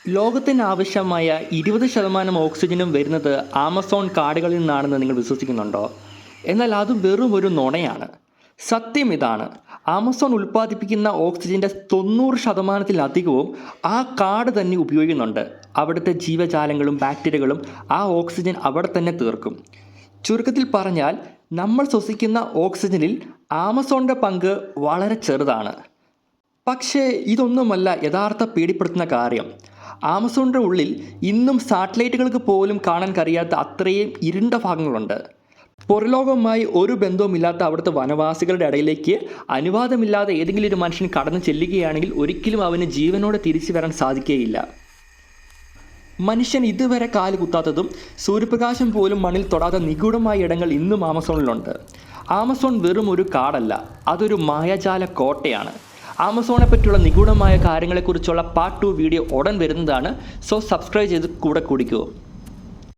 ലോകത്തിന് ആവശ്യമായ 20% ഓക്സിജനും വരുന്നത് ആമസോൺ കാടുകളിൽ നിന്നാണെന്ന് നിങ്ങൾ വിശ്വസിക്കുന്നുണ്ടോ? എന്നാൽ അത് വെറും ഒരു നുണയാണ്. സത്യം ഇതാണ്, ആമസോൺ ഉൽപ്പാദിപ്പിക്കുന്ന ഓക്സിജൻ്റെ 90%-ലധികവും ആ കാട് തന്നെ ഉപയോഗിക്കുന്നുണ്ട്. അവിടുത്തെ ജീവജാലങ്ങളും ബാക്ടീരിയകളും ആ ഓക്സിജൻ അവിടെ തന്നെ തീർക്കും. ചുരുക്കത്തിൽ പറഞ്ഞാൽ, നമ്മൾ ശ്വസിക്കുന്ന ഓക്സിജനിൽ ആമസോണിൻ്റെ പങ്ക് വളരെ ചെറുതാണ്. പക്ഷേ ഇതൊന്നുമല്ല യഥാർത്ഥ പേടിപ്പെടുത്തുന്ന കാര്യം. ആമസോണിൻ്റെ ഉള്ളിൽ ഇന്നും സാറ്റലൈറ്റുകൾക്ക് പോലും കാണാൻ കഴിയാത്ത അത്രയും ഇരുണ്ട ഭാഗങ്ങളുണ്ട്. പുറലോകവുമായി ഒരു ബന്ധവുമില്ലാത്ത അവിടുത്തെ വനവാസികളുടെ ഇടയിലേക്ക് അനുവാദമില്ലാതെ ഏതെങ്കിലും ഒരു മനുഷ്യൻ കടന്നു ചെല്ലുകയാണെങ്കിൽ ഒരിക്കലും അവന് ജീവനോടെ തിരിച്ചു വരാൻ സാധിക്കുകയില്ല. മനുഷ്യൻ ഇതുവരെ കാല് കുത്താത്തതും സൂര്യപ്രകാശം പോലും മണ്ണിൽ തൊടാത്ത നിഗൂഢമായ ഇടങ്ങൾ ഇന്നും ആമസോണിലുണ്ട്. ആമസോൺ വെറും ഒരു കാടല്ല, അതൊരു മായാജാല കോട്ടയാണ്. ആമസോണെ പറ്റിയുള്ള നിഗൂഢമായ കാര്യങ്ങളെക്കുറിച്ചുള്ള പാർട്ട് 2 വീഡിയോ ഉടൻ വരുന്നതാണ്. സോ സബ്സ്ക്രൈബ് ചെയ്ത് കൂടെ കൂടിക്കൂ.